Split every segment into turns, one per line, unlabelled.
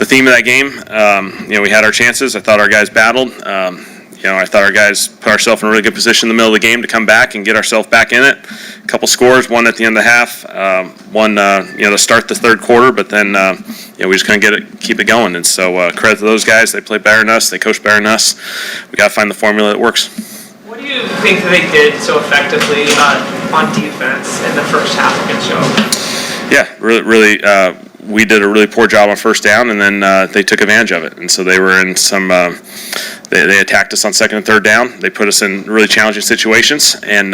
the theme of that game. We had our chances. I thought our guys battled. I thought our guys put ourselves in a really good position in the middle of the game to come back and get ourselves back in it. A couple scores, one at the end of the half, one to start the third quarter, but then we just couldn't keep it going. And so credit to those guys. They played better than us. They coached better than us. We got to find the formula that works.
What do you think that they did so effectively on defense in the first half against you?
Yeah, really. We did a really poor job on first down, and then they took advantage of it. And so they were in some. They attacked us on second and third down. They put us in really challenging situations, and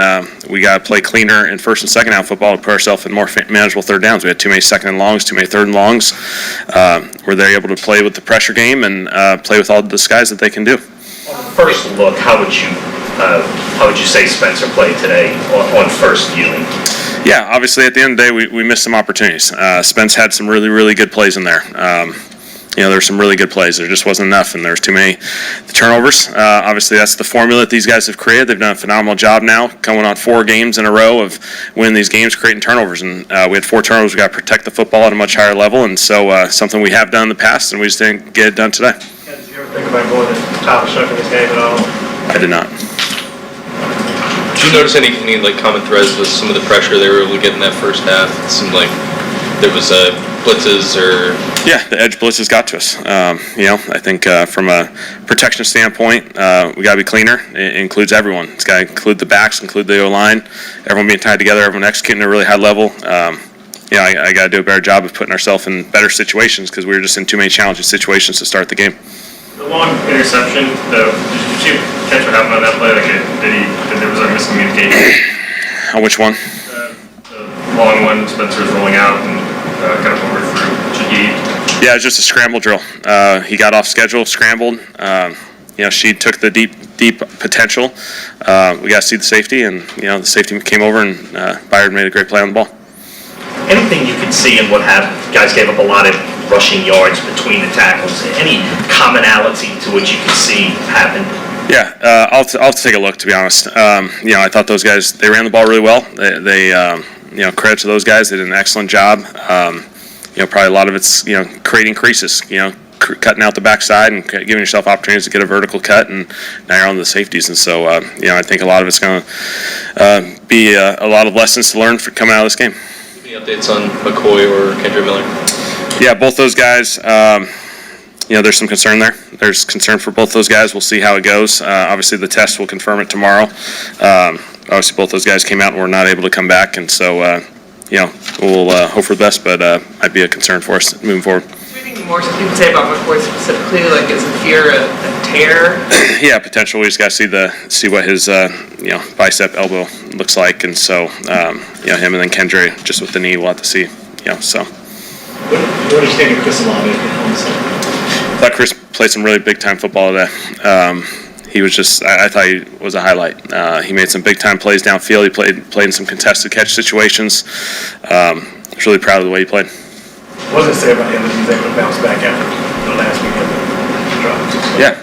we got to play cleaner in first and second down football to put ourselves in more manageable third downs. We had too many second and longs, too many third and longs. Where they're able to play with the pressure game and play with all the guys that they can do.
First look, how would you say Spencer played today on first viewing?
Yeah, obviously at the end of the day, we missed some opportunities. Spence had some really, really good plays in there. There were some really good plays. There just wasn't enough, and there was too many turnovers. Obviously, that's the formula that these guys have created. They've done a phenomenal job now, going on 4 games in a row of winning these games, creating turnovers. And we had 4 turnovers. We got to protect the football at a much higher level, and so something we have done in the past, and we just didn't get it done today.
Did you ever think about going to top shuck in this game at all?
I did not.
Did you notice any common threads with some of the pressure they were able to get in that first half? It seemed like there was blitzes or... Yeah, the edge blitzes got to us. I think from a protection standpoint, we got to be cleaner. It includes everyone. It's got to include the backs, include the O-line, everyone being tied together, everyone executing at a really high level. I got to do a better job of putting ourselves in better situations because we were just in too many challenging situations to start the game.
The long interception, did you catch what happened on that play? There was a miscommunication?
On which one?
The long one, Spencer was rolling out and kind of overthrew Shaheed.
Yeah, it was just a scramble drill. He got off schedule, scrambled. She took the deep potential. We got to see the safety, and the safety came over, and Byard made a great play on the ball.
Anything you could see in what happened? Guys gave up a lot of rushing yards between the tackles. Any commonality to what you could see happen?
Yeah, I'll have to take a look, to be honest. I thought those guys, they ran the ball really well. They credit to those guys. They did an excellent job. Probably a lot of it's, creating creases, cutting out the backside and giving yourself opportunities to get a vertical cut, and now you're on the safeties. And so, I think a lot of it's going to be a lot of lessons to learn coming out of this game.
Any updates on McCoy or Kendra Miller?
Yeah, both those guys, there's some concern there. There's concern for both those guys. We'll see how it goes. Obviously, the test will confirm it tomorrow. Obviously, both those guys came out and were not able to come back, and so, we'll hope for the best, but might be a concern for us moving forward.
Is there anything more you can say about McCoy specifically? Like, is it fear a tear?
Yeah, potential. We just got to see what his bicep elbow looks like, and so him and then Kendra just with the knee, we'll have to see. So.
What do you think of Chris Olave on the side?
I thought Chris played some really big time football today. He was I thought he was a highlight. He made some big time plays downfield. He played in some contested catch situations. I was really proud of the way he played.
What does it say about him that he's able to bounce back after the last weekend drops?
Yeah,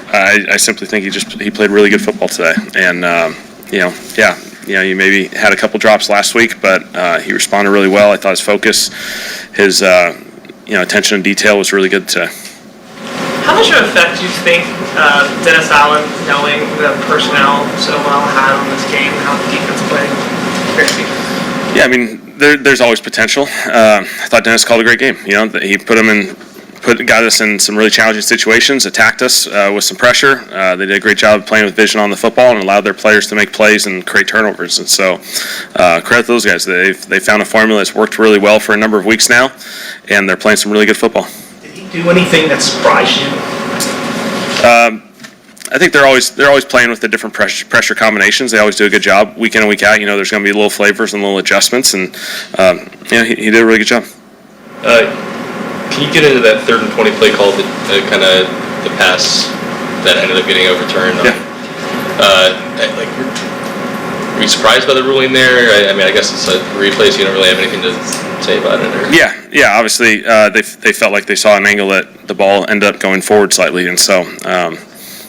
I simply think he played really good football today, and he maybe had a couple drops last week, but he responded really well. I thought his focus, his attention to detail was really good today.
How much of an effect do you think Dennis Allen, knowing the personnel so well, had on this game, how the defense played?
Yeah, I mean, there's always potential. I thought Dennis called a great game. He got us in some really challenging situations, attacked us with some pressure. They did a great job of playing with vision on the football and allowed their players to make plays and create turnovers. And so, credit to those guys. They found a formula that's worked really well for a number of weeks now, and they're playing some really good football.
Did he do anything that surprised you?
I think they're always playing with the different pressure combinations. They always do a good job week in and week out. There's going to be little flavors and little adjustments, and he did a really good job.
Can you get into that 3rd and 20 play call, kind of the pass that ended up getting overturned?
Yeah.
Were you surprised by the ruling there? I mean, I guess it's a replay, so you don't really have anything to say about it. Or?
Yeah. Obviously, they felt like they saw an angle that the ball ended up going forward slightly, and so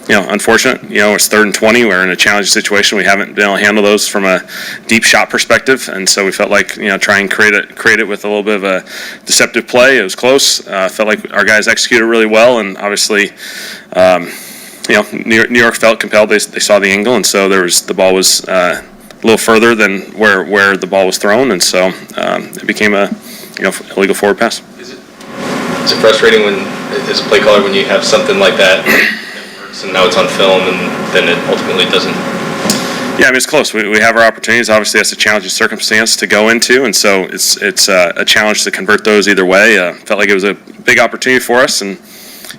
unfortunate. It's 3rd and 20. We're in a challenging situation. We haven't been able to handle those from a deep shot perspective, and so we felt like try and create it with a little bit of a deceptive play. It was close. Felt like our guys executed really well, and obviously, New York felt compelled. They saw the angle, and so the ball was a little further than where the ball was thrown, and so it became a illegal forward pass.
Is it frustrating as a play caller when you have something like that works and now it's on film and then it ultimately doesn't?
Yeah, it's close. We have our opportunities. Obviously, that's a challenging circumstance to go into, and so it's a challenge to convert those either way. Felt like it was a big opportunity for us, and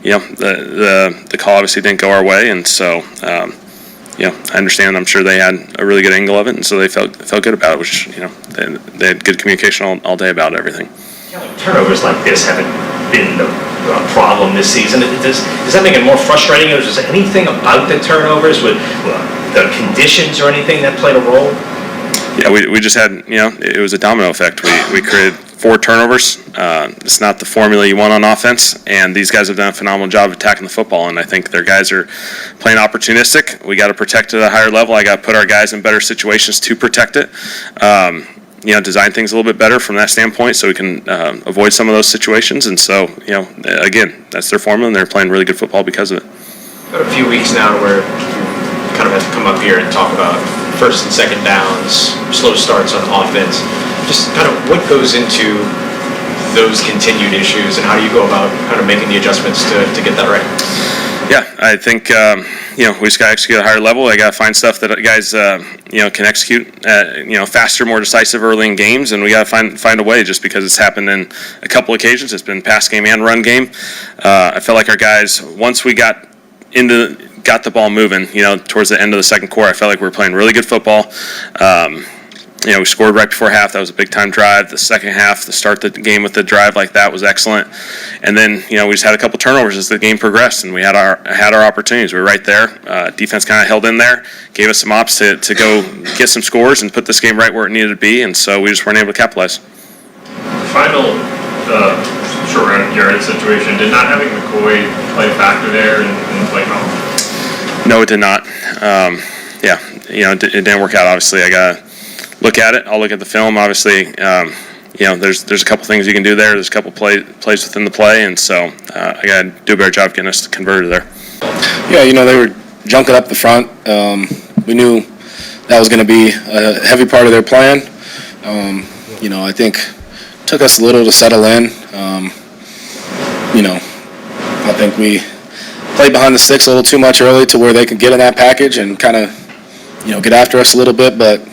the call obviously didn't go our way, and so I understand. I'm sure they had a really good angle of it, and so they felt good about it. Which they had good communication all day about everything.
Turnovers like this haven't been a problem this season. Does that make it more frustrating, or is there anything about the turnovers with the conditions or anything that played a role?
Yeah, we just had, it was a domino effect. We created 4 turnovers. It's not the formula you want on offense, and these guys have done a phenomenal job of attacking the football, and I think their guys are playing opportunistic. We got to protect it at a higher level. I got to put our guys in better situations to protect it. Design things a little bit better from that standpoint so we can avoid some of those situations. And so, again, that's their formula, and they're playing really good football because of it.
About a few weeks now where you kind of have to come up here and talk about first and second downs, slow starts on offense. Just kind of what goes into those continued issues, and how do you go about kind of making the adjustments to get that right?
Yeah, I think we just got to execute at a higher level. I got to find stuff that guys can execute faster, more decisive early in games, and we got to find a way. Just because it's happened in a couple occasions, it's been pass game and run game. I felt like our guys, once we got the ball moving, towards the end of the second quarter, I felt like we were playing really good football. We scored right before half. That was a big-time drive. The second half, to start the game with the drive like that was excellent. And then, we just had a couple turnovers as the game progressed, and we had our opportunities. We were right there. Defense kind of held in there, gave us some ops to go get some scores and put this game right where it needed to be, and so we just weren't able to capitalize.
Final short yardage situation, did not having McCoy play a factor there in the play call?
No, it did not. It didn't work out, obviously. I got to look at it. I'll look at the film. Obviously, there's a couple things you can do there. There's a couple plays within the play, and so I got to do a better job getting us converted there.
Yeah, they were junking up the front. We knew that was going to be a heavy part of their plan. I think it took us a little to settle in. I think we played behind the sticks a little too much early to where they could get in that package and kind of, get after us a little bit, but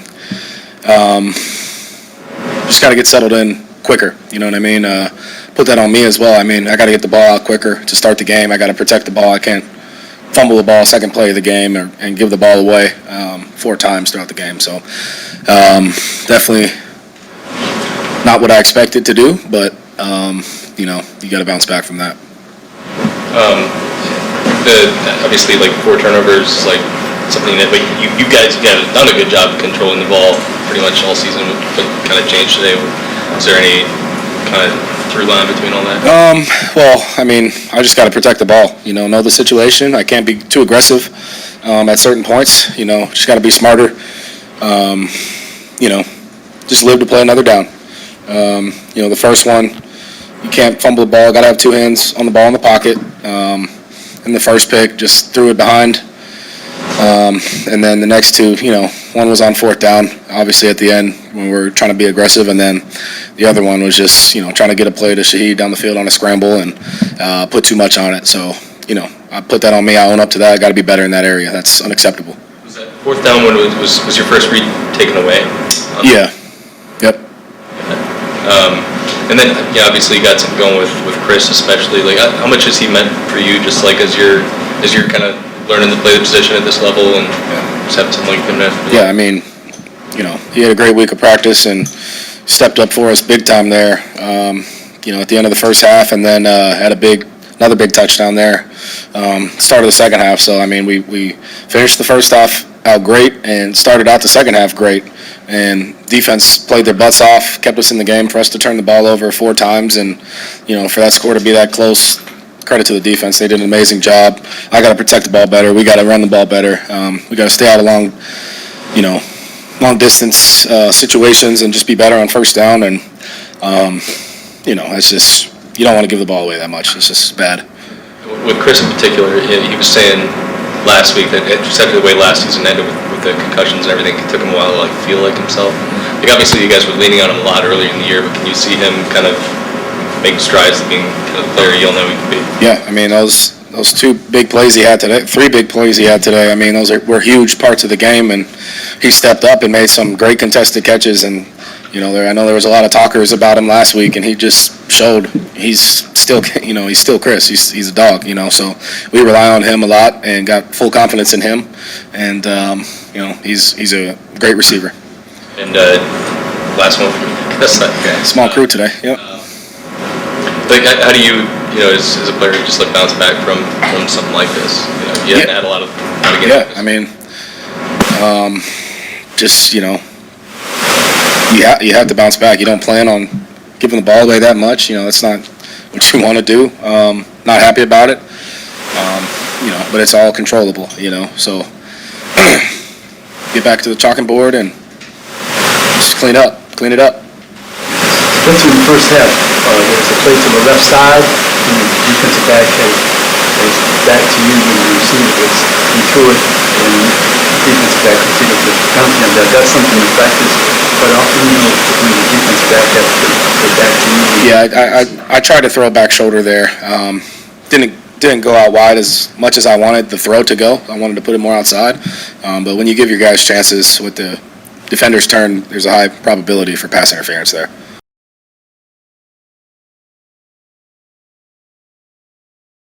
just got to get settled in quicker, you know what I mean? Put that on me as well. I got to get the ball out quicker to start the game. I got to protect the ball. I can't fumble the ball second play of the game and give the ball away 4 times throughout the game. So definitely not what I expected to do, but, you got to bounce back from that.
Obviously, 4 turnovers, something that you guys have done a good job of controlling the ball pretty much all season. What kind of changed today? Is there any kind of through line between all that?
I just got to protect the ball. Know the situation. I can't be too aggressive at certain points. Just got to be smarter. Just live to play another down. The first one, you can't fumble the ball. Got to have 2 hands on the ball in the pocket. And the first pick, just threw it behind. And then the next 2, one was on 4th down, obviously at the end when we were trying to be aggressive, and then the other one was just, trying to get a play to Shaheed down the field on a scramble and put too much on it. So, I put that on me. I own up to that. I got to be better in that area. That's unacceptable.
Was that 4th down one was your first read taken away?
Yeah. Yep.
And then, obviously you got something going with Chris especially. How much has he meant for you just as you're kind of learning to play the position at this level and just have something like him there?
Yeah, he had a great week of practice and stepped up for us big time there, at the end of the first half, and then had another big touchdown there, start of the second half. So, we finished the first half out great and started out the second half great. And defense played their butts off, kept us in the game for us to turn the ball over 4 times. And, for that score to be that close credit to the defense. They did an amazing job. I got to protect the ball better. We got to run the ball better. We got to stay out of long distance situations and just be better on first down. And it's just, you don't want to give the ball away that much. It's just bad.
With Chris in particular, he was saying last week that just after the way last season ended with the concussions and everything, it took him a while to feel like himself. Like obviously you guys were leaning on him a lot earlier in the year, but can you see him kind of make strides to being kind of the player you'll know he can be? Yeah, I mean those 3 big plays he had today, I mean those were huge parts of the game, and he stepped up and made some great contested catches. And I know there was a lot of talkers about him last week, and he just showed he's still Chris. He's a dog, So we rely on him a lot and got full confidence in him, and he's a great receiver. And last one from me. Small crew today. Yep. How do you, as a player, just bounce back from something like this? You haven't had a lot of. I mean, you have to bounce back. You don't plan on giving the ball away that much. That's not what you want to do. Not happy about it. But it's all controllable. So get back to the chalking board and just clean it up.
Went through the first half. There was a play to the left side, and the defensive back was back to you when the receiver was he threw it, and the defensive back continued to bounce on that. That's something you practice quite often, when the defensive back has to go back to you.
Yeah, I tried to throw a back shoulder there. Didn't go out wide as much as I wanted the throw to go. I wanted to put it more outside. But when you give your guys chances with the defender's turn, there's a high probability for pass interference there.